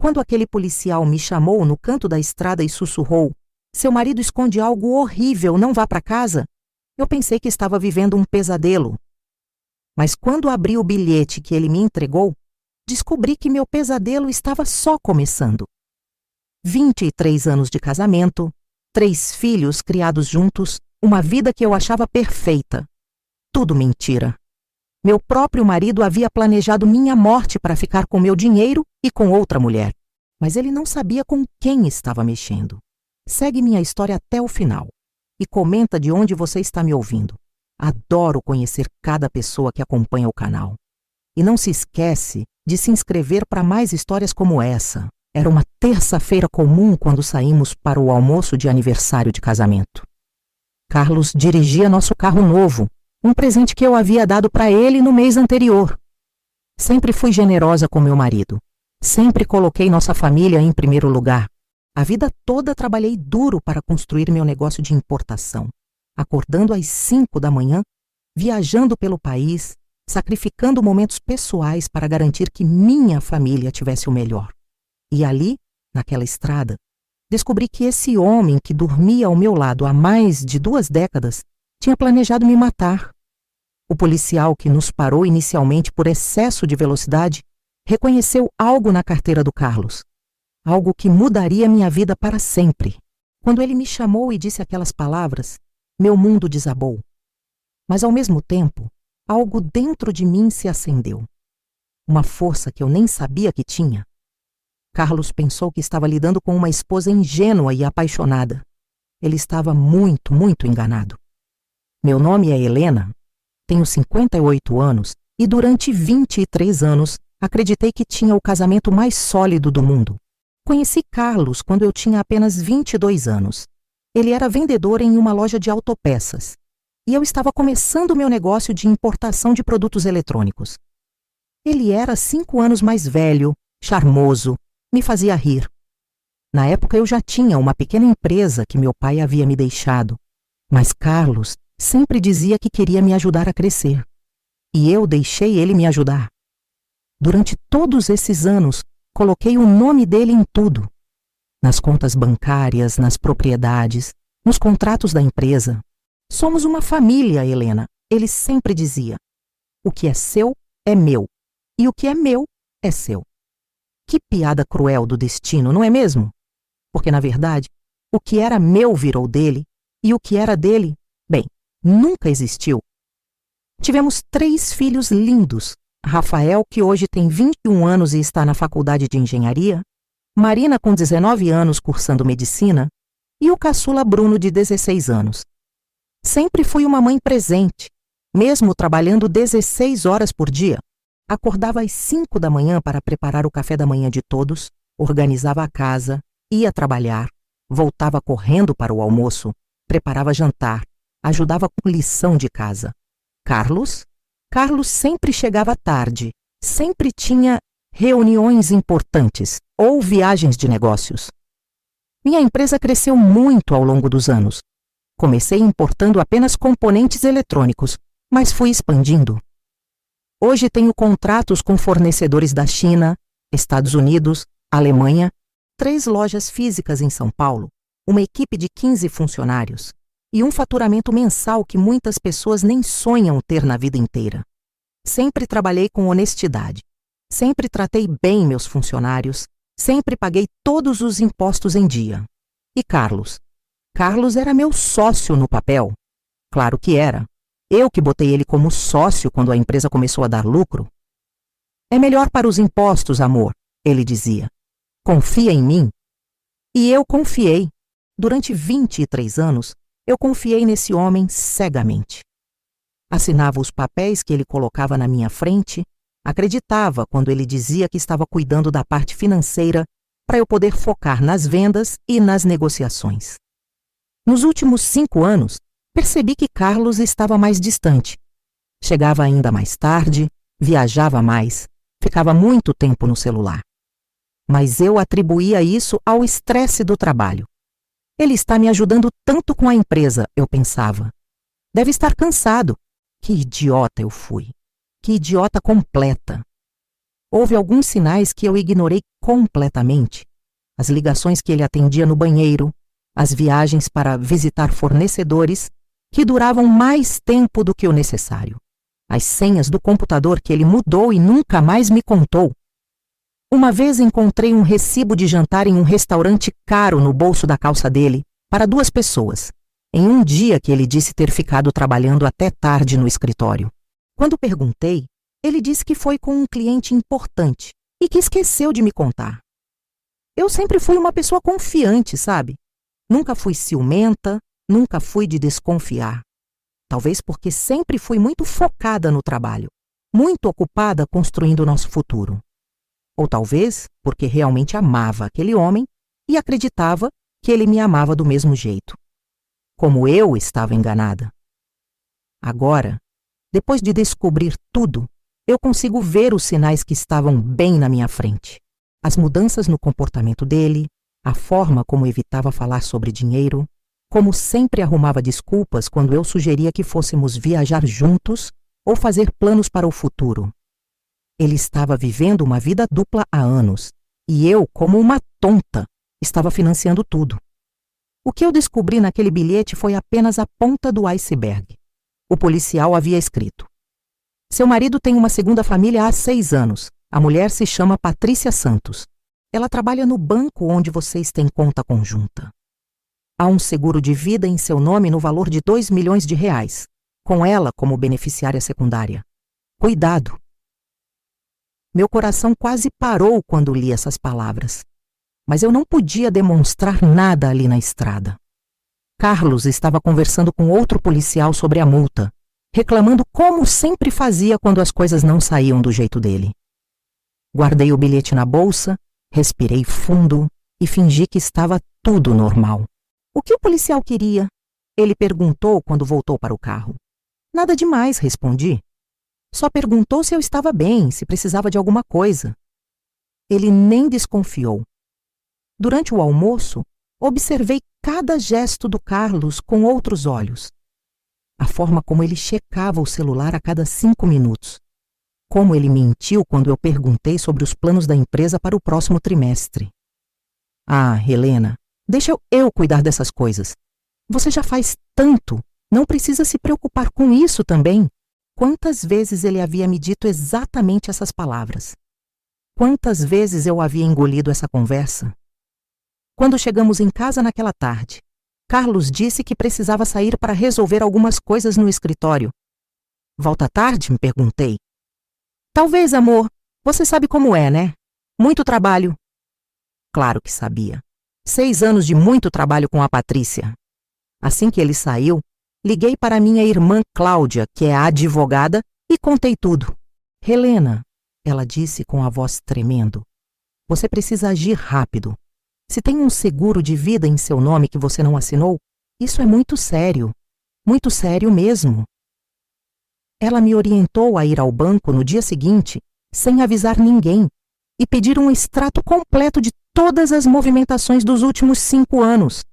Quando aquele policial me chamou no canto da estrada e sussurrou: "Seu marido esconde algo horrível, não vá para casa", eu pensei que estava vivendo um pesadelo. Mas quando abri o bilhete que ele me entregou, descobri que meu pesadelo estava só começando. 23 anos de casamento, 3 filhos criados juntos, uma vida que eu achava perfeita. Tudo mentira. Meu próprio marido havia planejado minha morte para ficar com meu dinheiro e com outra mulher. Mas ele não sabia com quem estava mexendo. Segue minha história até o final e comenta de onde você está me ouvindo. Adoro conhecer cada pessoa que acompanha o canal. E não se esquece de se inscrever para mais histórias como essa. Era uma terça-feira comum quando saímos para o almoço de aniversário de casamento. Carlos dirigia nosso carro novo, um presente que eu havia dado para ele no mês anterior. Sempre fui generosa com meu marido. Sempre coloquei nossa família em primeiro lugar. A vida toda trabalhei duro para construir meu negócio de importação, acordando às 5 da manhã, viajando pelo país, sacrificando momentos pessoais para garantir que minha família tivesse o melhor. E ali, naquela estrada, descobri que esse homem que dormia ao meu lado há mais de 2 décadas tinha planejado me matar. O policial que nos parou inicialmente por excesso de velocidade reconheceu algo na carteira do Carlos. Algo que mudaria minha vida para sempre. Quando ele me chamou e disse aquelas palavras, meu mundo desabou. Mas ao mesmo tempo, algo dentro de mim se acendeu. Uma força que eu nem sabia que tinha. Carlos pensou que estava lidando com uma esposa ingênua e apaixonada. Ele estava muito, muito enganado. Meu nome é Helena, tenho 58 anos e durante 23 anos acreditei que tinha o casamento mais sólido do mundo. Conheci Carlos quando eu tinha apenas 22 anos. Ele era vendedor em uma loja de autopeças e eu estava começando meu negócio de importação de produtos eletrônicos. Ele era 5 anos mais velho, charmoso, me fazia rir. Na época eu já tinha uma pequena empresa que meu pai havia me deixado, mas Carlos sempre dizia que queria me ajudar a crescer. E eu deixei ele me ajudar. Durante todos esses anos, coloquei o nome dele em tudo. Nas contas bancárias, nas propriedades, nos contratos da empresa. Somos uma família, Helena. Ele sempre dizia: o que é seu é meu, e o que é meu é seu. Que piada cruel do destino, não é mesmo? Porque, na verdade, o que era meu virou dele, e o que era dele, bem, nunca existiu. Tivemos 3 filhos lindos. Rafael, que hoje tem 21 anos e está na faculdade de engenharia, Marina, com 19 anos, cursando medicina, e o caçula Bruno, de 16 anos. Sempre fui uma mãe presente, mesmo trabalhando 16 horas por dia. Acordava às 5 da manhã para preparar o café da manhã de todos, organizava a casa, ia trabalhar, voltava correndo para o almoço, preparava jantar, ajudava com lição de casa. Carlos sempre chegava tarde, sempre tinha reuniões importantes ou viagens de negócios. Minha empresa cresceu muito ao longo dos anos. Comecei importando apenas componentes eletrônicos, mas fui expandindo. Hoje tenho contratos com fornecedores da China, Estados Unidos, Alemanha, 3 lojas físicas em São Paulo, uma equipe de 15 funcionários e um faturamento mensal que muitas pessoas nem sonham ter na vida inteira. Sempre trabalhei com honestidade, sempre tratei bem meus funcionários, sempre paguei todos os impostos em dia. E Carlos? Carlos era meu sócio no papel. Claro que era. Eu que botei ele como sócio quando a empresa começou a dar lucro. É melhor para os impostos, amor, ele dizia. Confia em mim. E eu confiei. Durante 23 anos, eu confiei nesse homem cegamente. Assinava os papéis que ele colocava na minha frente, acreditava quando ele dizia que estava cuidando da parte financeira para eu poder focar nas vendas e nas negociações. Nos últimos 5 anos, percebi que Carlos estava mais distante. Chegava ainda mais tarde, viajava mais, ficava muito tempo no celular. Mas eu atribuía isso ao estresse do trabalho. Ele está me ajudando tanto com a empresa, eu pensava. Deve estar cansado. Que idiota eu fui. Que idiota completa. Houve alguns sinais que eu ignorei completamente. As ligações que ele atendia no banheiro, as viagens para visitar fornecedores, que duravam mais tempo do que o necessário. As senhas do computador que ele mudou e nunca mais me contou. Uma vez encontrei um recibo de jantar em um restaurante caro no bolso da calça dele, para 2 pessoas, em um dia que ele disse ter ficado trabalhando até tarde no escritório. Quando perguntei, ele disse que foi com um cliente importante e que esqueceu de me contar. Eu sempre fui uma pessoa confiante, sabe? Nunca fui ciumenta, nunca fui de desconfiar. Talvez porque sempre fui muito focada no trabalho, muito ocupada construindo nosso futuro. Ou talvez porque realmente amava aquele homem e acreditava que ele me amava do mesmo jeito. Como eu estava enganada. Agora, depois de descobrir tudo, eu consigo ver os sinais que estavam bem na minha frente. As mudanças no comportamento dele, a forma como evitava falar sobre dinheiro, como sempre arrumava desculpas quando eu sugeria que fôssemos viajar juntos ou fazer planos para o futuro. Ele estava vivendo uma vida dupla há anos, e eu, como uma tonta, estava financiando tudo. O que eu descobri naquele bilhete foi apenas a ponta do iceberg. O policial havia escrito: seu marido tem uma segunda família há 6 anos. A mulher se chama Patrícia Santos. Ela trabalha no banco onde vocês têm conta conjunta. Há um seguro de vida em seu nome no valor de R$ 2 milhões, com ela como beneficiária secundária. Cuidado! Meu coração quase parou quando li essas palavras, mas eu não podia demonstrar nada ali na estrada. Carlos estava conversando com outro policial sobre a multa, reclamando como sempre fazia quando as coisas não saíam do jeito dele. Guardei o bilhete na bolsa, respirei fundo e fingi que estava tudo normal. O que o policial queria? Ele perguntou quando voltou para o carro. Nada demais, respondi. Só perguntou se eu estava bem, se precisava de alguma coisa. Ele nem desconfiou. Durante o almoço, observei cada gesto do Carlos com outros olhos. A forma como ele checava o celular a cada 5 minutos. Como ele mentiu quando eu perguntei sobre os planos da empresa para o próximo trimestre. Ah, Helena, deixa eu cuidar dessas coisas. Você já faz tanto, não precisa se preocupar com isso também. Quantas vezes ele havia me dito exatamente essas palavras? Quantas vezes eu havia engolido essa conversa? Quando chegamos em casa naquela tarde, Carlos disse que precisava sair para resolver algumas coisas no escritório. Volta tarde? Me perguntei. Talvez, amor. Você sabe como é, né? Muito trabalho. Claro que sabia. 6 anos de muito trabalho com a Patrícia. Assim que ele saiu, liguei para minha irmã Cláudia, que é advogada, e contei tudo. Helena, ela disse com a voz tremendo, você precisa agir rápido. Se tem um seguro de vida em seu nome que você não assinou, isso é muito sério mesmo. Ela me orientou a ir ao banco no dia seguinte, sem avisar ninguém, e pedir um extrato completo de todas as movimentações dos últimos 5 anos.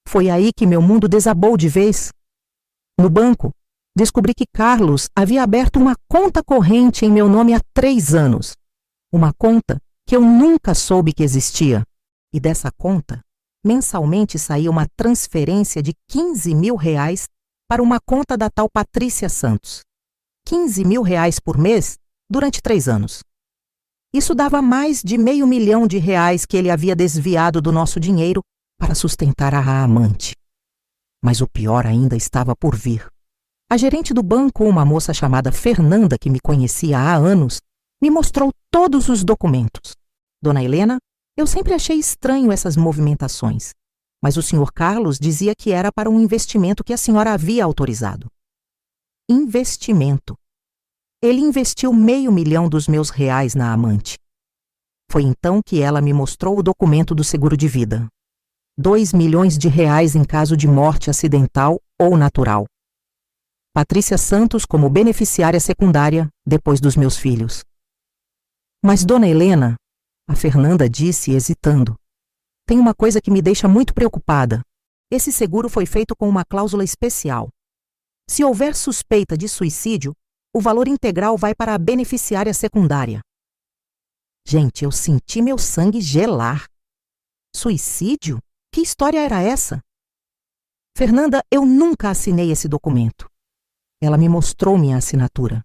Foi aí que meu mundo desabou de vez. No banco, descobri que Carlos havia aberto uma conta corrente em meu nome há 3 anos. Uma conta que eu nunca soube que existia. E dessa conta, mensalmente saía uma transferência de R$15 mil para uma conta da tal Patrícia Santos. R$15 mil por mês durante 3 anos. Isso dava mais de R$500 mil que ele havia desviado do nosso dinheiro para sustentar a amante. Mas o pior ainda estava por vir. A gerente do banco, uma moça chamada Fernanda, que me conhecia há anos, me mostrou todos os documentos. Dona Helena, eu sempre achei estranho essas movimentações, mas o Sr. Carlos dizia que era para um investimento que a senhora havia autorizado. Investimento. Ele investiu R$500 mil dos meus reais na amante. Foi então que ela me mostrou o documento do seguro de vida. R$2 milhões em caso de morte acidental ou natural. Patrícia Santos como beneficiária secundária depois dos meus filhos. Mas, Dona Helena, a Fernanda disse, hesitando, tem uma coisa que me deixa muito preocupada. Esse seguro foi feito com uma cláusula especial. Se houver suspeita de suicídio, o valor integral vai para a beneficiária secundária. Gente, eu senti meu sangue gelar. Suicídio? Que história era essa? Fernanda, eu nunca assinei esse documento. Ela me mostrou minha assinatura,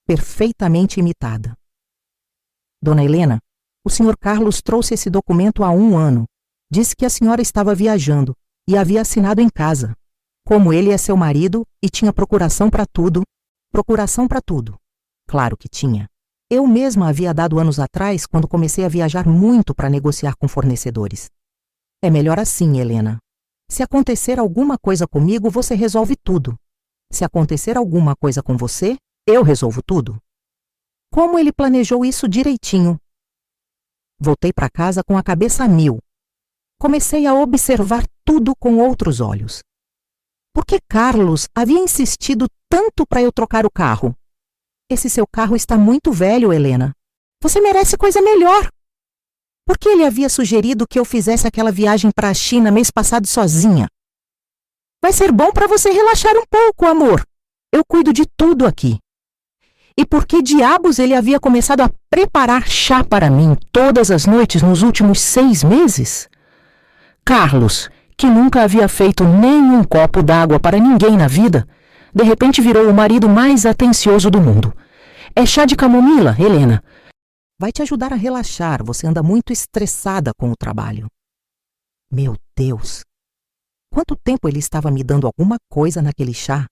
perfeitamente imitada. Dona Helena, o Sr. Carlos trouxe esse documento há 1 ano. Disse que a senhora estava viajando e havia assinado em casa. Como ele é seu marido e tinha procuração para tudo. Procuração para tudo. Claro que tinha. Eu mesma havia dado anos atrás quando comecei a viajar muito para negociar com fornecedores. É melhor assim, Helena. Se acontecer alguma coisa comigo, você resolve tudo. Se acontecer alguma coisa com você, eu resolvo tudo. Como ele planejou isso direitinho? Voltei para casa com a cabeça a mil. Comecei a observar tudo com outros olhos. Por que Carlos havia insistido tanto para eu trocar o carro? Esse seu carro está muito velho, Helena. Você merece coisa melhor. Por que ele havia sugerido que eu fizesse aquela viagem para a China mês passado sozinha? Vai ser bom para você relaxar um pouco, amor. Eu cuido de tudo aqui. E por que diabos ele havia começado a preparar chá para mim todas as noites nos últimos 6 meses? Carlos, que nunca havia feito nem um copo d'água para ninguém na vida, de repente virou o marido mais atencioso do mundo. É chá de camomila, Helena. Vai te ajudar a relaxar, você anda muito estressada com o trabalho. Meu Deus! Quanto tempo ele estava me dando alguma coisa naquele chá?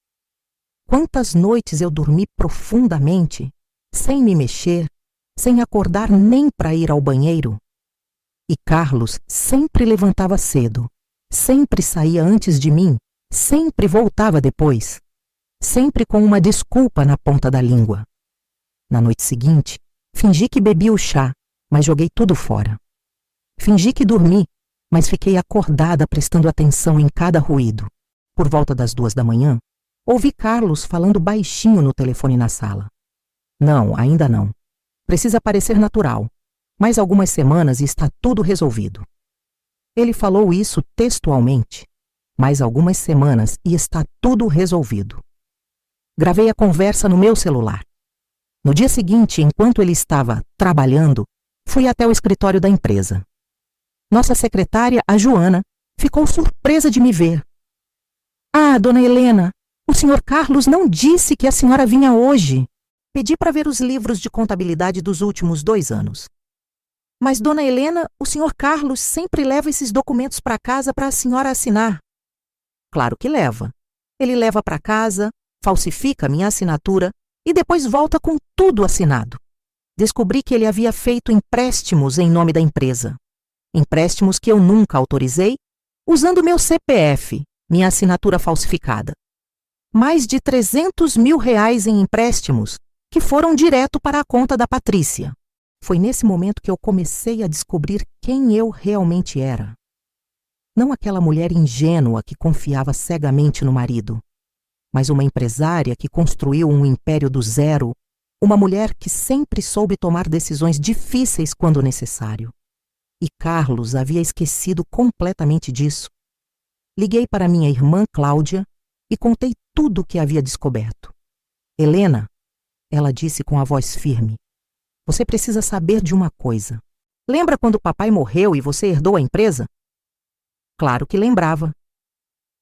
Quantas noites eu dormi profundamente, sem me mexer, sem acordar nem para ir ao banheiro? E Carlos sempre levantava cedo, sempre saía antes de mim, sempre voltava depois, sempre com uma desculpa na ponta da língua. Na noite seguinte, fingi que bebi o chá, mas joguei tudo fora. Fingi que dormi, mas fiquei acordada prestando atenção em cada ruído. Por volta das 2 da manhã, ouvi Carlos falando baixinho no telefone na sala. Não, ainda não. Precisa parecer natural. Mais algumas semanas e está tudo resolvido. Ele falou isso textualmente. Mais algumas semanas e está tudo resolvido. Gravei a conversa no meu celular. No dia seguinte, enquanto ele estava trabalhando, fui até o escritório da empresa. Nossa secretária, a Joana, ficou surpresa de me ver. Ah, dona Helena, o Sr. Carlos não disse que a senhora vinha hoje. Pedi para ver os livros de contabilidade dos últimos 2 anos. Mas, dona Helena, o Sr. Carlos sempre leva esses documentos para casa para a senhora assinar. Claro que leva. Ele leva para casa, falsifica minha assinatura e depois volta com tudo assinado. Descobri que ele havia feito empréstimos em nome da empresa. Empréstimos que eu nunca autorizei, usando meu CPF, minha assinatura falsificada. Mais de R$300 mil em empréstimos, que foram direto para a conta da Patrícia. Foi nesse momento que eu comecei a descobrir quem eu realmente era. Não aquela mulher ingênua que confiava cegamente no marido, mas uma empresária que construiu um império do zero, uma mulher que sempre soube tomar decisões difíceis quando necessário. E Carlos havia esquecido completamente disso. Liguei para minha irmã Cláudia e contei tudo o que havia descoberto. Helena, ela disse com a voz firme, você precisa saber de uma coisa. Lembra quando papai morreu e você herdou a empresa? Claro que lembrava.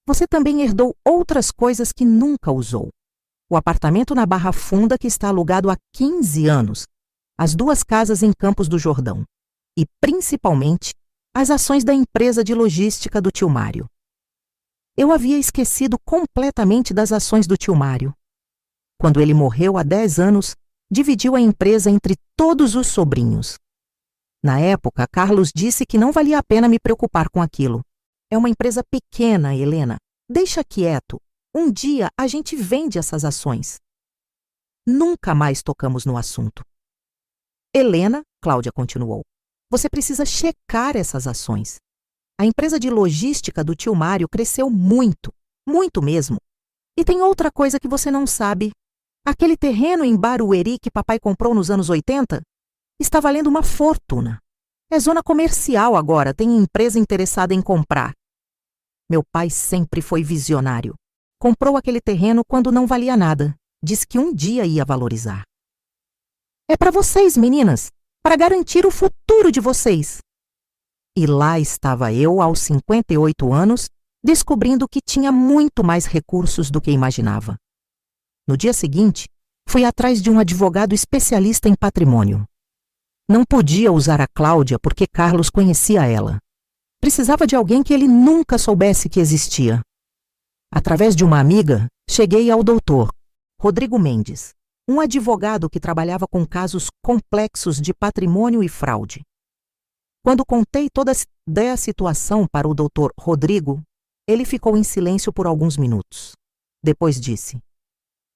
Você também herdou outras coisas que nunca usou. O apartamento na Barra Funda que está alugado há 15 anos, as 2 casas em Campos do Jordão e, principalmente, as ações da empresa de logística do tio Mário. Eu havia esquecido completamente das ações do tio Mário. Quando ele morreu há 10 anos, dividiu a empresa entre todos os sobrinhos. Na época, Carlos disse que não valia a pena me preocupar com aquilo. É uma empresa pequena, Helena. Deixa quieto. Um dia a gente vende essas ações. Nunca mais tocamos no assunto. Helena, Cláudia continuou, você precisa checar essas ações. A empresa de logística do tio Mário cresceu muito, muito mesmo. E tem outra coisa que você não sabe. Aquele terreno em Barueri que papai comprou nos anos 80 está valendo uma fortuna. É zona comercial agora, tem empresa interessada em comprar. Meu pai sempre foi visionário. Comprou aquele terreno quando não valia nada. Disse que um dia ia valorizar. É para vocês, meninas. para garantir o futuro de vocês. E lá estava eu, aos 58 anos, descobrindo que tinha muito mais recursos do que imaginava. No dia seguinte, fui atrás de um advogado especialista em patrimônio. Não podia usar a Cláudia porque Carlos conhecia ela. Precisava de alguém que ele nunca soubesse que existia. Através de uma amiga, cheguei ao doutor Rodrigo Mendes, um advogado que trabalhava com casos complexos de patrimônio e fraude. Quando contei toda a situação para o doutor Rodrigo, ele ficou em silêncio por alguns minutos. Depois disse: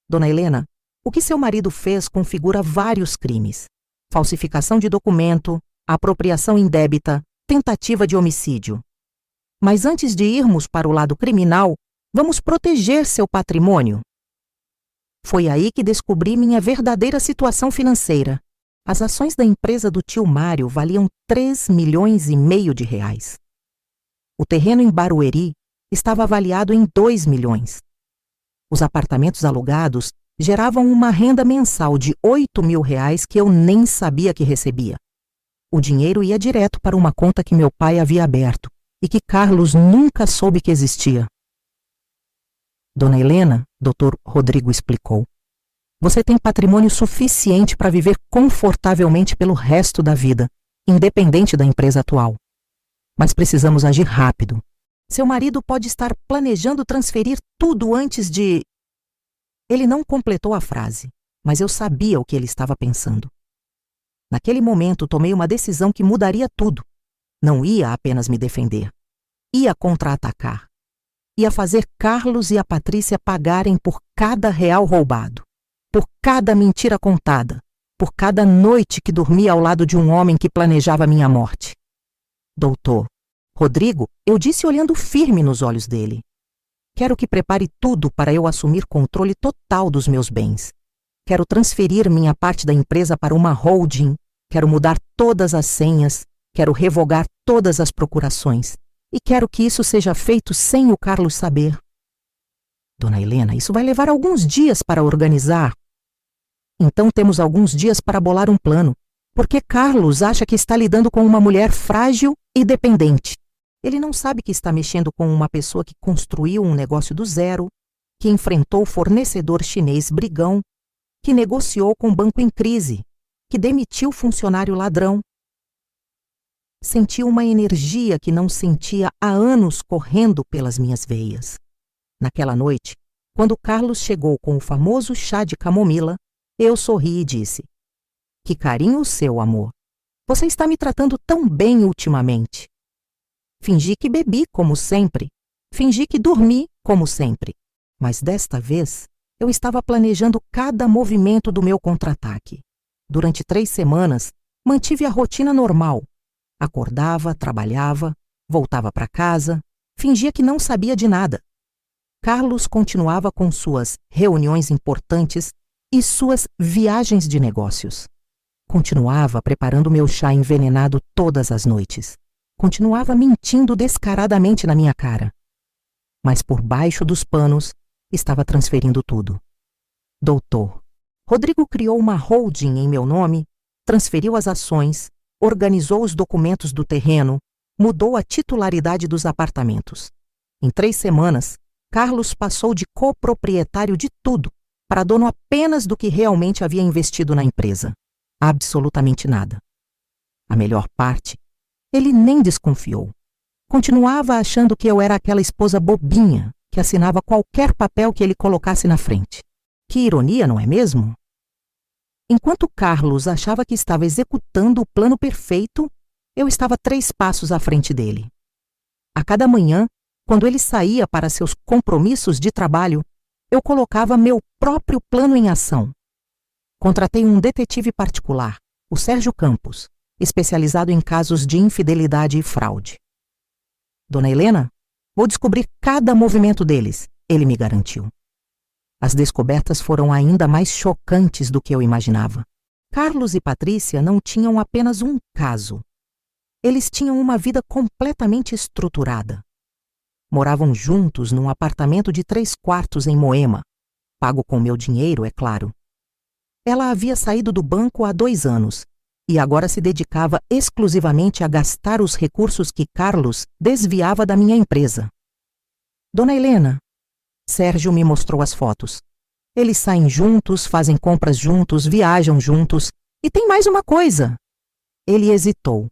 Dona Helena, o que seu marido fez configura vários crimes: falsificação de documento, apropriação indébita, tentativa de homicídio. Mas antes de irmos para o lado criminal, vamos proteger seu patrimônio. Foi aí que descobri minha verdadeira situação financeira. As ações da empresa do tio Mário valiam 3,5 milhões de reais. O terreno em Barueri estava avaliado em 2 milhões. Os apartamentos alugados geravam uma renda mensal de 8 mil reais que eu nem sabia que recebia. O dinheiro ia direto para uma conta que meu pai havia aberto e que Carlos nunca soube que existia. Dona Helena, Dr. Rodrigo explicou, você tem patrimônio suficiente para viver confortavelmente pelo resto da vida, independente da empresa atual. Mas precisamos agir rápido. Seu marido pode estar planejando transferir tudo antes de... Ele não completou a frase, mas eu sabia o que ele estava pensando. Naquele momento, tomei uma decisão que mudaria tudo. Não ia apenas me defender. Ia contra-atacar. Ia fazer Carlos e a Patrícia pagarem por cada real roubado, por cada mentira contada, por cada noite que dormi ao lado de um homem que planejava minha morte. Doutor Rodrigo, eu disse olhando firme nos olhos dele. Quero que prepare tudo para eu assumir controle total dos meus bens. Quero transferir minha parte da empresa para uma holding, quero mudar todas as senhas, quero revogar todas as procurações. E quero que isso seja feito sem o Carlos saber. Dona Helena, isso vai levar alguns dias para organizar. Então temos alguns dias para bolar um plano, porque Carlos acha que está lidando com uma mulher frágil e dependente. Ele não sabe que está mexendo com uma pessoa que construiu um negócio do zero, que enfrentou o fornecedor chinês brigão, que negociou com o banco em crise, que demitiu o funcionário ladrão. Senti uma energia que não sentia há anos correndo pelas minhas veias. Naquela noite, quando Carlos chegou com o famoso chá de camomila, eu sorri e disse: Que carinho seu, amor. Você está me tratando tão bem ultimamente. Fingi que bebi, como sempre. Fingi que dormi, como sempre. Mas desta vez, eu estava planejando cada movimento do meu contra-ataque. Durante 3 semanas, mantive a rotina normal. Acordava, trabalhava, voltava para casa, fingia que não sabia de nada. Carlos continuava com suas reuniões importantes e suas viagens de negócios. Continuava preparando meu chá envenenado todas as noites. Continuava mentindo descaradamente na minha cara. Mas por baixo dos panos, estava transferindo tudo. Doutor Rodrigo criou uma holding em meu nome, transferiu as ações, organizou os documentos do terreno, mudou a titularidade dos apartamentos. Em 3 semanas, Carlos passou de coproprietário de tudo para dono apenas do que realmente havia investido na empresa. Absolutamente nada. A melhor parte, ele nem desconfiou. Continuava achando que eu era aquela esposa bobinha que assinava qualquer papel que ele colocasse na frente. Que ironia, não é mesmo? Enquanto Carlos achava que estava executando o plano perfeito, eu estava 3 passos à frente dele. A cada manhã, quando ele saía para seus compromissos de trabalho, eu colocava meu próprio plano em ação. Contratei um detetive particular, o Sérgio Campos, especializado em casos de infidelidade e fraude. Dona Helena, vou descobrir cada movimento deles, ele me garantiu. As descobertas foram ainda mais chocantes do que eu imaginava. Carlos e Patrícia não tinham apenas um caso. Eles tinham uma vida completamente estruturada. Moravam juntos num apartamento de 3 quartos em Moema, pago com meu dinheiro, é claro. Ela havia saído do banco há 2 anos e agora se dedicava exclusivamente a gastar os recursos que Carlos desviava da minha empresa. Dona Helena, Sérgio me mostrou as fotos. Eles saem juntos, fazem compras juntos, viajam juntos. E tem mais uma coisa. Ele hesitou.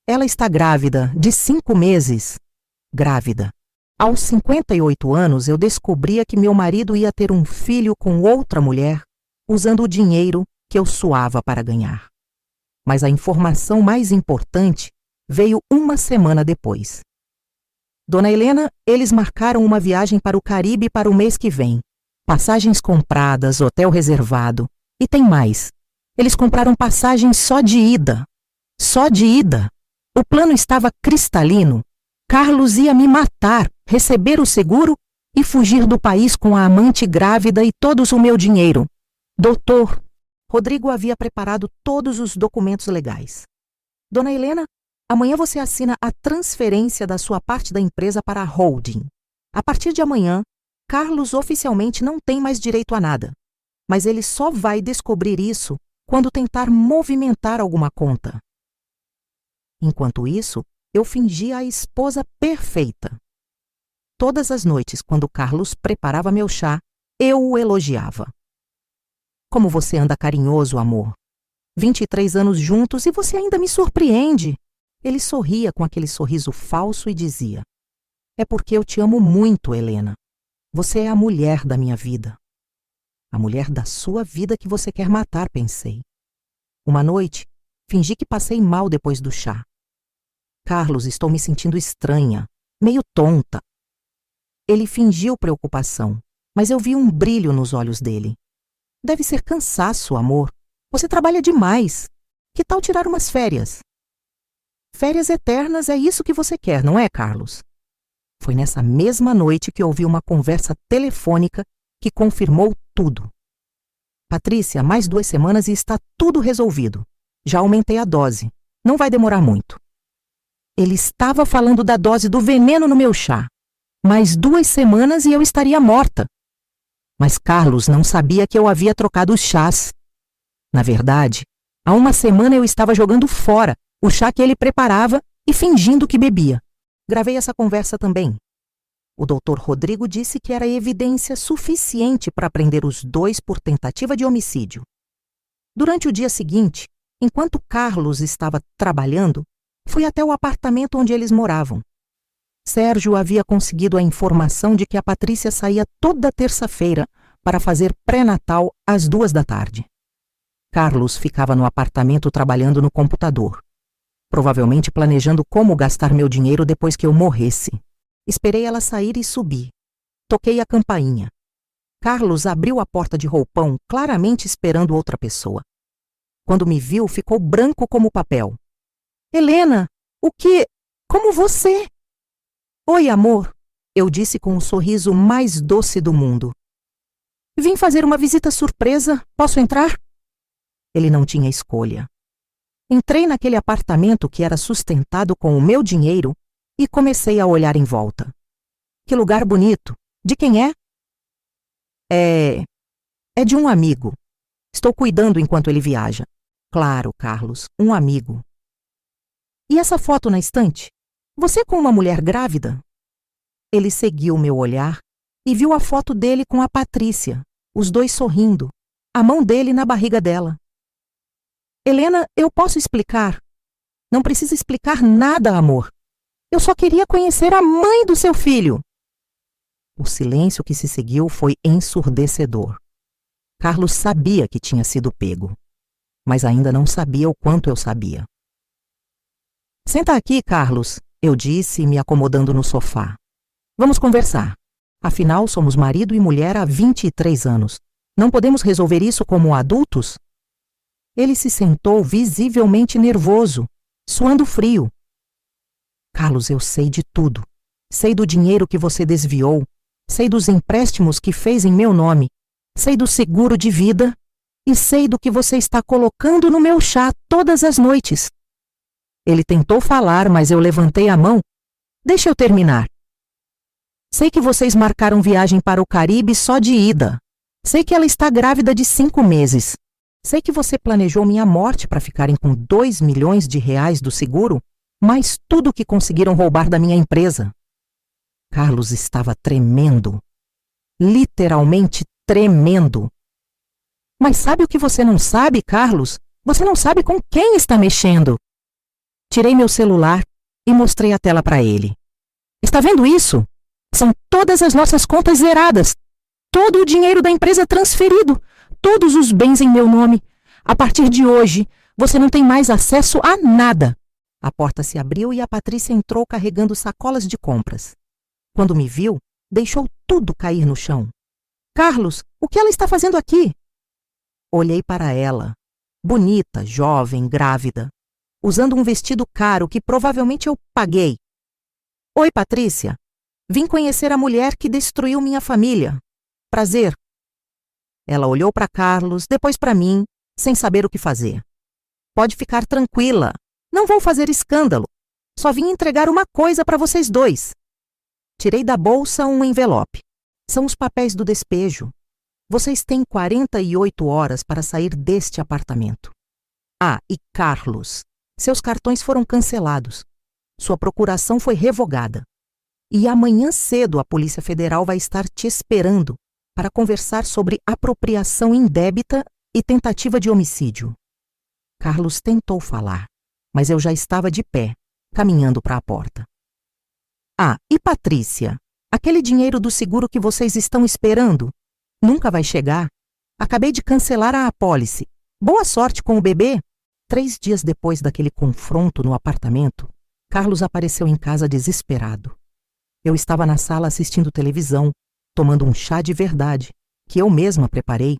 Ela está grávida, de 5 meses. Grávida. Aos 58 anos, eu descobria que meu marido ia ter um filho com outra mulher, usando o dinheiro que eu suava para ganhar. Mas a informação mais importante veio uma semana depois. Dona Helena, eles marcaram uma viagem para o Caribe para o mês que vem. Passagens compradas, hotel reservado. E tem mais. Eles compraram passagens só de ida. Só de ida. O plano estava cristalino. Carlos ia me matar, receber o seguro e fugir do país com a amante grávida e todo o meu dinheiro. Doutor, Rodrigo havia preparado todos os documentos legais. Dona Helena, amanhã você assina a transferência da sua parte da empresa para a holding. A partir de amanhã, Carlos oficialmente não tem mais direito a nada. Mas ele só vai descobrir isso quando tentar movimentar alguma conta. Enquanto isso, eu fingia a esposa perfeita. Todas as noites, quando Carlos preparava meu chá, eu o elogiava. Como você anda carinhoso, amor. 23 anos juntos e você ainda me surpreende. Ele sorria com aquele sorriso falso e dizia: é porque eu te amo muito, Helena. Você é a mulher da minha vida. A mulher da sua vida que você quer matar, pensei. Uma noite, fingi que passei mal depois do chá. Carlos, estou me sentindo estranha, meio tonta. Ele fingiu preocupação, mas eu vi um brilho nos olhos dele. Deve ser cansaço, amor. Você trabalha demais. Que tal tirar umas férias? Férias eternas é isso que você quer, não é, Carlos? Foi nessa mesma noite que ouvi uma conversa telefônica que confirmou tudo. Patrícia, mais 2 semanas e está tudo resolvido. Já aumentei a dose. Não vai demorar muito. Ele estava falando da dose do veneno no meu chá. Mais 2 semanas e eu estaria morta. Mas Carlos não sabia que eu havia trocado os chás. Na verdade, há 1 semana eu estava jogando fora o chá que ele preparava e fingindo que bebia. Gravei essa conversa também. O doutor Rodrigo disse que era evidência suficiente para prender os 2 por tentativa de homicídio. Durante o dia seguinte, enquanto Carlos estava trabalhando, fui até o apartamento onde eles moravam. Sérgio havia conseguido a informação de que a Patrícia saía toda terça-feira para fazer pré-natal às 2 da tarde. Carlos ficava no apartamento trabalhando no computador, provavelmente planejando como gastar meu dinheiro depois que eu morresse. Esperei ela sair e subi. Toquei a campainha. Carlos abriu a porta de roupão, claramente esperando outra pessoa. Quando me viu, ficou branco como papel. Helena, o que? Como você? Oi, amor, eu disse com o sorriso mais doce do mundo. Vim fazer uma visita surpresa. Posso entrar? Ele não tinha escolha. Entrei naquele apartamento que era sustentado com o meu dinheiro e comecei a olhar em volta. Que lugar bonito. De quem é? É de um amigo. Estou cuidando enquanto ele viaja. Claro, Carlos, um amigo. E essa foto na estante? Você com uma mulher grávida? Ele seguiu meu olhar e viu a foto dele com a Patrícia, os 2 sorrindo, a mão dele na barriga dela. Helena, eu posso explicar? Não precisa explicar nada, amor. Eu só queria conhecer a mãe do seu filho. O silêncio que se seguiu foi ensurdecedor. Carlos sabia que tinha sido pego, mas ainda não sabia o quanto eu sabia. Senta aqui, Carlos, eu disse, me acomodando no sofá. Vamos conversar. Afinal, somos marido e mulher há 23 anos. Não podemos resolver isso como adultos? Ele se sentou visivelmente nervoso, suando frio. Carlos, eu sei de tudo. Sei do dinheiro que você desviou. Sei dos empréstimos que fez em meu nome. Sei do seguro de vida. E sei do que você está colocando no meu chá todas as noites. Ele tentou falar, mas eu levantei a mão. Deixa eu terminar. Sei que vocês marcaram viagem para o Caribe só de ida. Sei que ela está grávida de 5 meses. Sei que você planejou minha morte para ficarem com 2 milhões de reais do seguro, mais tudo que conseguiram roubar da minha empresa. Carlos estava tremendo. Literalmente tremendo. Mas sabe o que você não sabe, Carlos? Você não sabe com quem está mexendo. Tirei meu celular e mostrei a tela para ele. Está vendo isso? São todas as nossas contas zeradas. Todo o dinheiro da empresa transferido. Todos os bens em meu nome. A partir de hoje, você não tem mais acesso a nada. A porta se abriu e a Patrícia entrou carregando sacolas de compras. Quando me viu, deixou tudo cair no chão. Carlos, o que ela está fazendo aqui? Olhei para ela. Bonita, jovem, grávida. Usando um vestido caro que provavelmente eu paguei. Oi, Patrícia. Vim conhecer a mulher que destruiu minha família. Prazer. Ela olhou para Carlos, depois para mim, sem saber o que fazer. Pode ficar tranquila. Não vou fazer escândalo. Só vim entregar uma coisa para vocês dois. Tirei da bolsa um envelope. São os papéis do despejo. Vocês têm 48 horas para sair deste apartamento. Ah, e Carlos, seus cartões foram cancelados. Sua procuração foi revogada. E amanhã cedo a Polícia Federal vai estar te esperando para conversar sobre apropriação indébita e tentativa de homicídio. Carlos tentou falar, mas eu já estava de pé, caminhando para a porta. Ah, e Patrícia, aquele dinheiro do seguro que vocês estão esperando nunca vai chegar. Acabei de cancelar a apólice. Boa sorte com o bebê. 3 dias depois daquele confronto no apartamento, Carlos apareceu em casa desesperado. Eu estava na sala assistindo televisão, tomando um chá de verdade, que eu mesma preparei,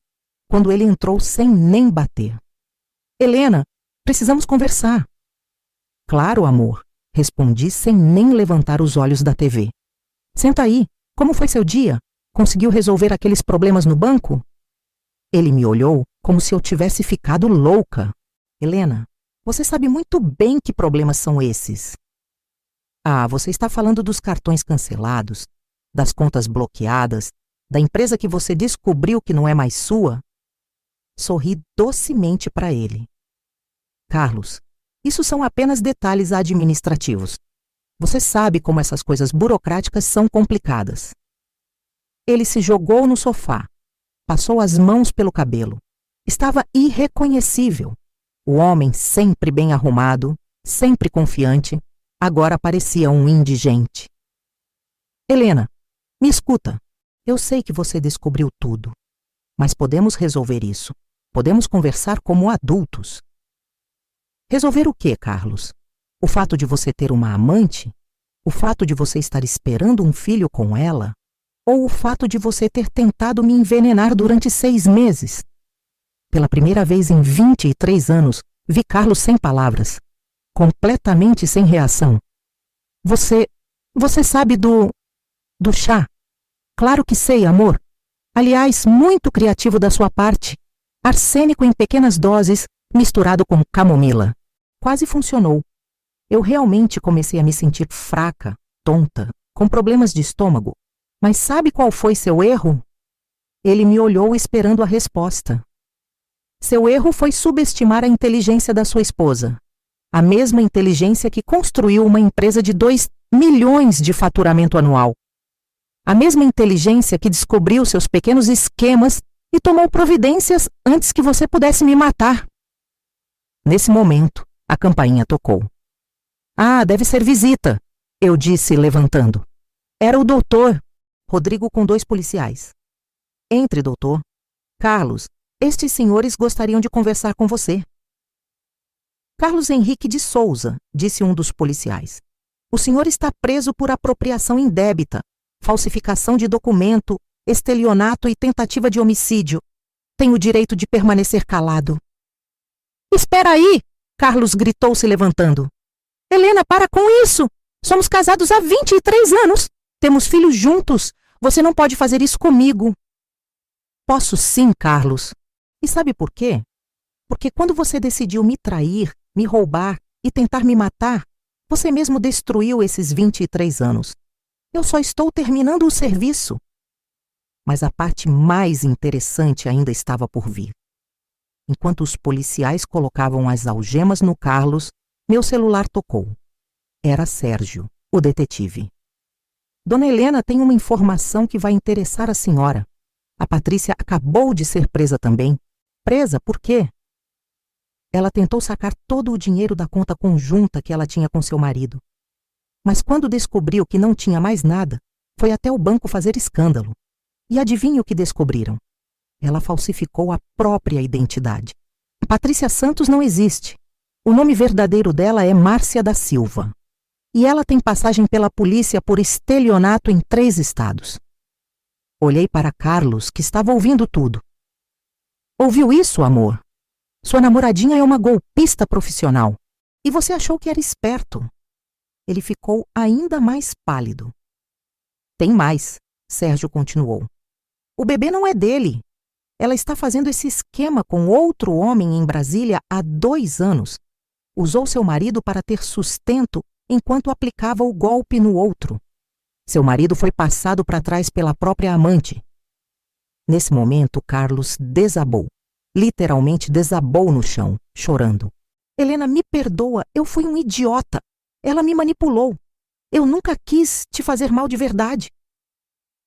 quando ele entrou sem nem bater. Helena, precisamos conversar. Claro, amor, respondi sem nem levantar os olhos da TV. Senta aí, como foi seu dia? Conseguiu resolver aqueles problemas no banco? Ele me olhou como se eu tivesse ficado louca. Helena, você sabe muito bem que problemas são esses. Ah, você está falando dos cartões cancelados, das contas bloqueadas, da empresa que você descobriu que não é mais sua? Sorri docemente para ele. Carlos, isso são apenas detalhes administrativos. Você sabe como essas coisas burocráticas são complicadas. Ele se jogou no sofá, passou as mãos pelo cabelo. Estava irreconhecível. O homem, sempre bem arrumado, sempre confiante, agora parecia um indigente. Helena, me escuta. Eu sei que você descobriu tudo, mas podemos resolver isso. Podemos conversar como adultos. Resolver o quê, Carlos? O fato de você ter uma amante? O fato de você estar esperando um filho com ela? Ou o fato de você ter tentado me envenenar durante 6 meses? Pela primeira vez em 23 anos, vi Carlos sem palavras, completamente sem reação. Você sabe do chá? Claro que sei, amor. Aliás, muito criativo da sua parte. Arsênico em pequenas doses, misturado com camomila. Quase funcionou. Eu realmente comecei a me sentir fraca, tonta, com problemas de estômago. Mas sabe qual foi seu erro? Ele me olhou esperando a resposta. Seu erro foi subestimar a inteligência da sua esposa. A mesma inteligência que construiu uma empresa de 2 milhões de faturamento anual. A mesma inteligência que descobriu seus pequenos esquemas e tomou providências antes que você pudesse me matar. Nesse momento, a campainha tocou. Ah, deve ser visita, eu disse, levantando. Era o doutor. Rodrigo com 2 policiais. Entre, doutor. Carlos, estes senhores gostariam de conversar com você. Carlos Henrique de Souza, disse um dos policiais. O senhor está preso por apropriação indébita, falsificação de documento, estelionato e tentativa de homicídio. Tem o direito de permanecer calado. Espera aí! Carlos gritou se levantando. Helena, para com isso! Somos casados há 23 anos! Temos filhos juntos! Você não pode fazer isso comigo. Posso sim, Carlos. E sabe por quê? Porque quando você decidiu me trair, me roubar e tentar me matar, você mesmo destruiu esses 23 anos. Eu só estou terminando o serviço. Mas a parte mais interessante ainda estava por vir. Enquanto os policiais colocavam as algemas no Carlos, meu celular tocou. Era Sérgio, o detetive. Dona Helena tem uma informação que vai interessar a senhora. A Patrícia acabou de ser presa também. Presa por quê? Ela tentou sacar todo o dinheiro da conta conjunta que ela tinha com seu marido. Mas quando descobriu que não tinha mais nada, foi até o banco fazer escândalo. E adivinha o que descobriram? Ela falsificou a própria identidade. Patrícia Santos não existe. O nome verdadeiro dela é Márcia da Silva. E ela tem passagem pela polícia por estelionato em 3 estados. Olhei para Carlos, que estava ouvindo tudo. Ouviu isso, amor? Sua namoradinha é uma golpista profissional. E você achou que era esperto. Ele ficou ainda mais pálido. Tem mais, Sérgio continuou. O bebê não é dele. Ela está fazendo esse esquema com outro homem em Brasília há 2 anos. Usou seu marido para ter sustento enquanto aplicava o golpe no outro. Seu marido foi passado para trás pela própria amante. Nesse momento, Carlos desabou. Literalmente desabou no chão, chorando. Helena, me perdoa, eu fui um idiota. Ela me manipulou. Eu nunca quis te fazer mal de verdade.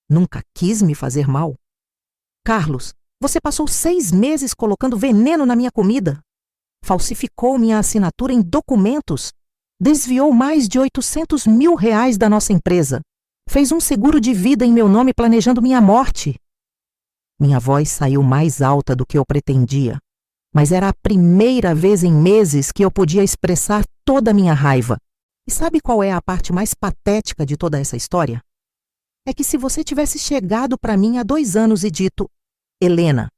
Nunca quis me fazer mal? Carlos, você passou 6 meses colocando veneno na minha comida. Falsificou minha assinatura em documentos. Desviou mais de R$800 mil da nossa empresa. Fez um seguro de vida em meu nome planejando minha morte. Minha voz saiu mais alta do que eu pretendia, mas era a primeira vez em meses que eu podia expressar toda a minha raiva. E sabe qual é a parte mais patética de toda essa história? É que se você tivesse chegado para mim há 2 anos e dito: Helena,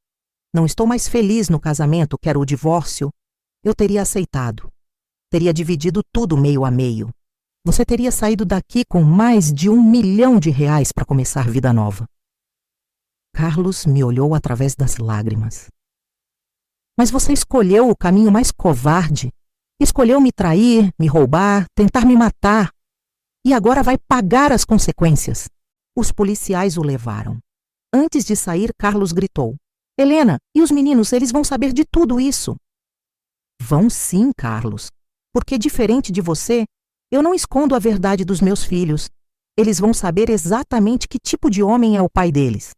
não estou mais feliz no casamento, quero o divórcio, eu teria aceitado. Teria dividido tudo meio a meio. Você teria saído daqui com mais de R$1 milhão para começar vida nova. Carlos me olhou através das lágrimas. Mas você escolheu o caminho mais covarde. Escolheu me trair, me roubar, tentar me matar. E agora vai pagar as consequências. Os policiais o levaram. Antes de sair, Carlos gritou: Helena, e os meninos, eles vão saber de tudo isso. Vão sim, Carlos. Porque, diferente de você, eu não escondo a verdade dos meus filhos. Eles vão saber exatamente que tipo de homem é o pai deles.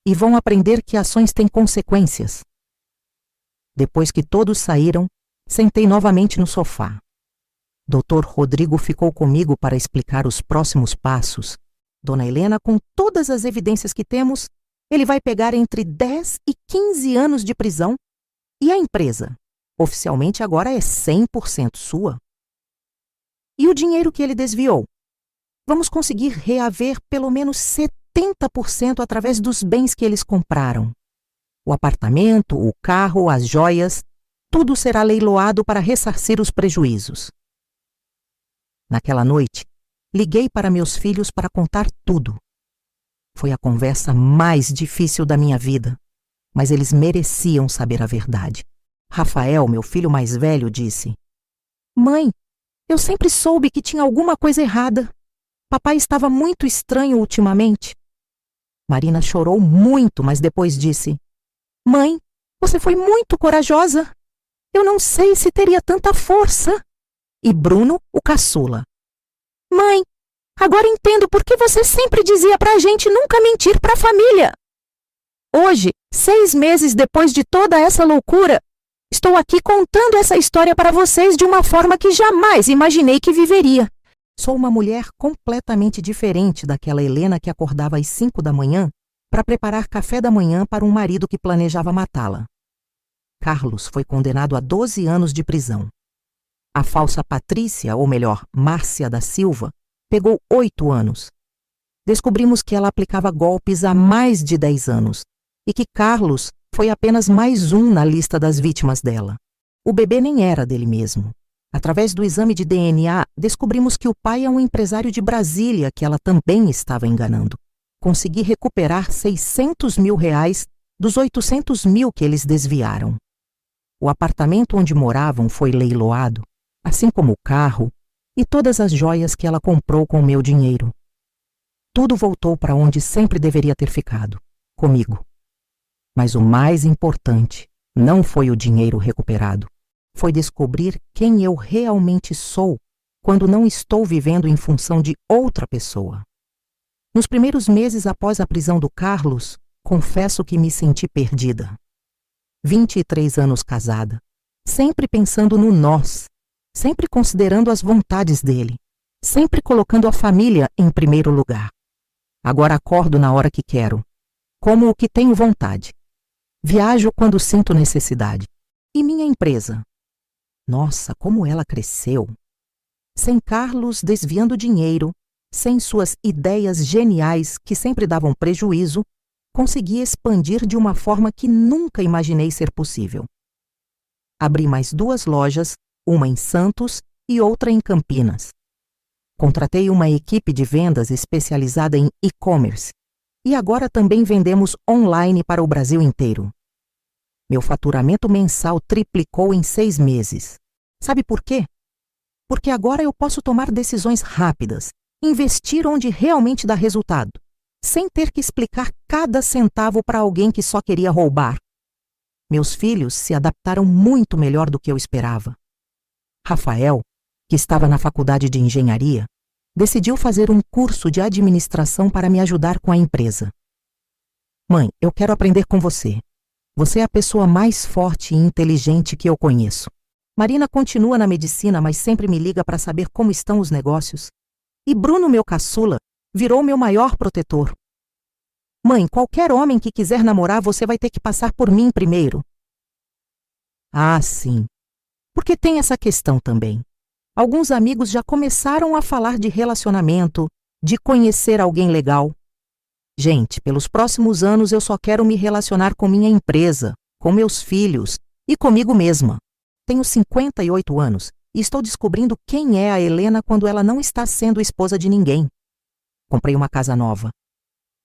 E vão aprender que ações têm consequências. Depois que todos saíram, sentei novamente no sofá. Dr. Rodrigo ficou comigo para explicar os próximos passos. Dona Helena, com todas as evidências que temos, ele vai pegar entre 10 e 15 anos de prisão. E a empresa? Oficialmente agora é 100% sua. E o dinheiro que ele desviou? Vamos conseguir reaver pelo menos 70% através dos bens que eles compraram. O apartamento, o carro, as joias, tudo será leiloado para ressarcir os prejuízos. Naquela noite, liguei para meus filhos para contar tudo. Foi a conversa mais difícil da minha vida, mas eles mereciam saber a verdade. Rafael, meu filho mais velho, disse: Mãe, eu sempre soube que tinha alguma coisa errada. Papai estava muito estranho ultimamente. Marina chorou muito, mas depois disse: Mãe, você foi muito corajosa. Eu não sei se teria tanta força. E Bruno, o caçula: Mãe, agora entendo por que você sempre dizia pra gente nunca mentir pra família. Hoje, 6 meses depois de toda essa loucura, estou aqui contando essa história para vocês de uma forma que jamais imaginei que viveria. Sou uma mulher completamente diferente daquela Helena que acordava às 5 da manhã para preparar café da manhã para um marido que planejava matá-la. Carlos foi condenado a 12 anos de prisão. A falsa Patrícia, ou melhor, Márcia da Silva, pegou 8 anos. Descobrimos que ela aplicava golpes há mais de 10 anos e que Carlos foi apenas mais um na lista das vítimas dela. O bebê nem era dele mesmo. Através do exame de DNA, descobrimos que o pai é um empresário de Brasília que ela também estava enganando. Consegui recuperar R$600 mil dos R$800 mil que eles desviaram. O apartamento onde moravam foi leiloado, assim como o carro e todas as joias que ela comprou com o meu dinheiro. Tudo voltou para onde sempre deveria ter ficado, comigo. Mas o mais importante, Não foi o dinheiro recuperado. Foi descobrir quem eu realmente sou quando não estou vivendo em função de outra pessoa. Nos primeiros meses após a prisão do Carlos, confesso que me senti perdida. 23 anos casada, sempre pensando no nós, sempre considerando as vontades dele, sempre colocando a família em primeiro lugar. Agora acordo na hora que quero, como o que tenho vontade. Viajo quando sinto necessidade. E minha empresa? Nossa, como ela cresceu! Sem Carlos desviando dinheiro, sem suas ideias geniais que sempre davam prejuízo, consegui expandir de uma forma que nunca imaginei ser possível. Abri mais 2 lojas, uma em Santos e outra em Campinas. Contratei uma equipe de vendas especializada em e-commerce e agora também vendemos online para o Brasil inteiro. Meu faturamento mensal triplicou em 6 meses. Sabe por quê? Porque agora eu posso tomar decisões rápidas, investir onde realmente dá resultado, sem ter que explicar cada centavo para alguém que só queria roubar. Meus filhos se adaptaram muito melhor do que eu esperava. Rafael, que estava na faculdade de engenharia, decidiu fazer um curso de administração para me ajudar com a empresa. Mãe, eu quero aprender com você. Você é a pessoa mais forte e inteligente que eu conheço. Marina continua na medicina, mas sempre me liga para saber como estão os negócios. E Bruno, meu caçula, virou meu maior protetor. Mãe, qualquer homem que quiser namorar, você vai ter que passar por mim primeiro. Ah, sim. Porque tem essa questão também. Alguns amigos já começaram a falar de relacionamento, de conhecer alguém legal. Gente, pelos próximos anos eu só quero me relacionar com minha empresa, com meus filhos e comigo mesma. Tenho 58 anos e estou descobrindo quem é a Helena quando ela não está sendo esposa de ninguém. Comprei uma casa nova.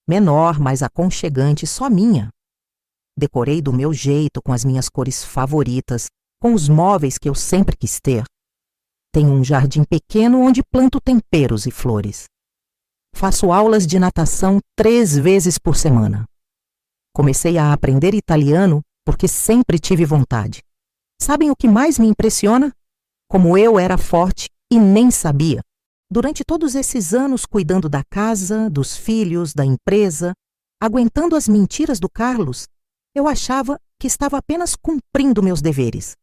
Menor, mais aconchegante, só minha. Decorei do meu jeito, com as minhas cores favoritas, com os móveis que eu sempre quis ter. Tenho um jardim pequeno onde planto temperos e flores. Faço aulas de natação 3 vezes por semana. Comecei a aprender italiano porque sempre tive vontade. Sabem o que mais me impressiona? Como eu era forte e nem sabia. Durante todos esses anos cuidando da casa, dos filhos, da empresa, aguentando as mentiras do Carlos, eu achava que estava apenas cumprindo meus deveres.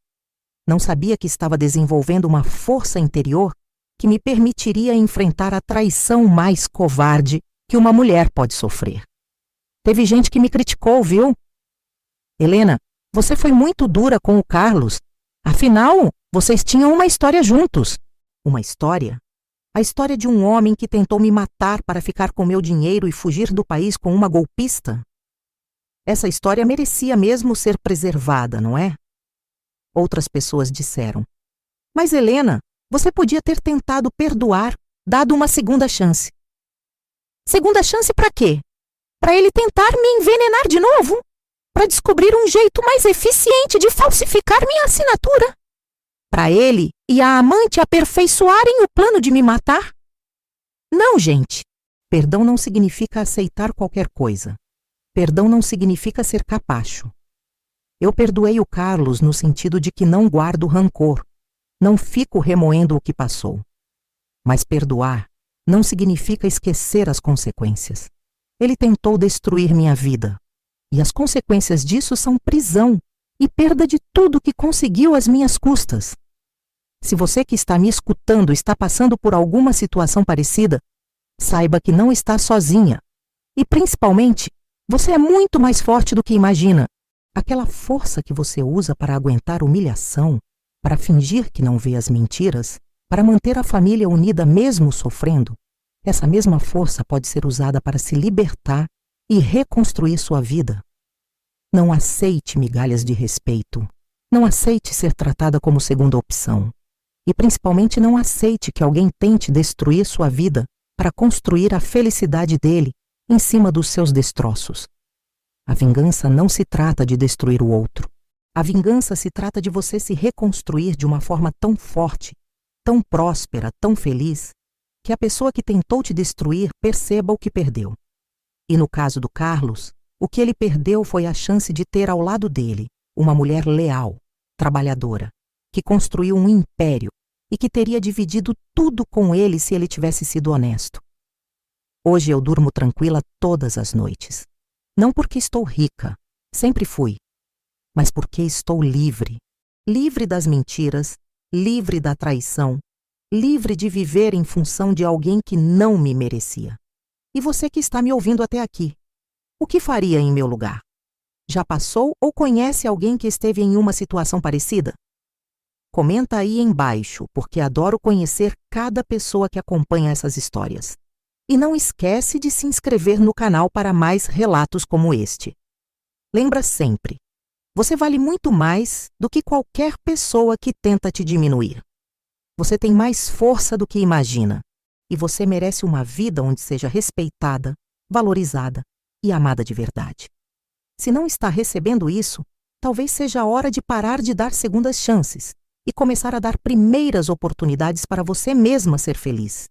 Não sabia que estava desenvolvendo uma força interior que me permitiria enfrentar a traição mais covarde que uma mulher pode sofrer. Teve gente que me criticou, viu? Helena, você foi muito dura com o Carlos. Afinal, vocês tinham uma história juntos. Uma história? A história de um homem que tentou me matar para ficar com meu dinheiro e fugir do país com uma golpista? Essa história merecia mesmo ser preservada, não é? Outras pessoas disseram. Mas Helena, você podia ter tentado perdoar, dado uma segunda chance. Segunda chance para quê? Para ele tentar me envenenar de novo? Para descobrir um jeito mais eficiente de falsificar minha assinatura? Para ele e a amante aperfeiçoarem o plano de me matar? Não, gente. Perdão não significa aceitar qualquer coisa. Perdão não significa ser capacho. Eu perdoei o Carlos no sentido de que não guardo rancor. Não fico remoendo o que passou. Mas perdoar não significa esquecer as consequências. Ele tentou destruir minha vida. E as consequências disso são prisão e perda de tudo que conseguiu às minhas custas. Se você que está me escutando está passando por alguma situação parecida, saiba que não está sozinha. E principalmente, você é muito mais forte do que imagina. Aquela força que você usa para aguentar humilhação, para fingir que não vê as mentiras, para manter a família unida mesmo sofrendo, essa mesma força pode ser usada para se libertar e reconstruir sua vida. Não aceite migalhas de respeito. Não aceite ser tratada como segunda opção. E principalmente não aceite que alguém tente destruir sua vida para construir a felicidade dele em cima dos seus destroços. A vingança não se trata de destruir o outro. A vingança se trata de você se reconstruir de uma forma tão forte, tão próspera, tão feliz, que a pessoa que tentou te destruir perceba o que perdeu. E no caso do Carlos, o que ele perdeu foi a chance de ter ao lado dele Uma mulher leal, trabalhadora, que construiu um império e que teria dividido tudo com ele se ele tivesse sido honesto. Hoje eu durmo tranquila todas as noites. Não porque estou rica, sempre fui, mas porque estou livre. Livre das mentiras, livre da traição, livre de viver em função de alguém que não me merecia. E você que está me ouvindo até aqui, o que faria em meu lugar? Já passou ou conhece alguém que esteve em uma situação parecida? Comenta aí embaixo, porque adoro conhecer cada pessoa que acompanha essas histórias. E não esquece de se inscrever no canal para mais relatos como este. Lembra sempre, você vale muito mais do que qualquer pessoa que tenta te diminuir. Você tem mais força do que imagina. E você merece uma vida onde seja respeitada, valorizada e amada de verdade. Se não está recebendo isso, talvez seja a hora de parar de dar segundas chances e começar a dar primeiras oportunidades para você mesma ser feliz.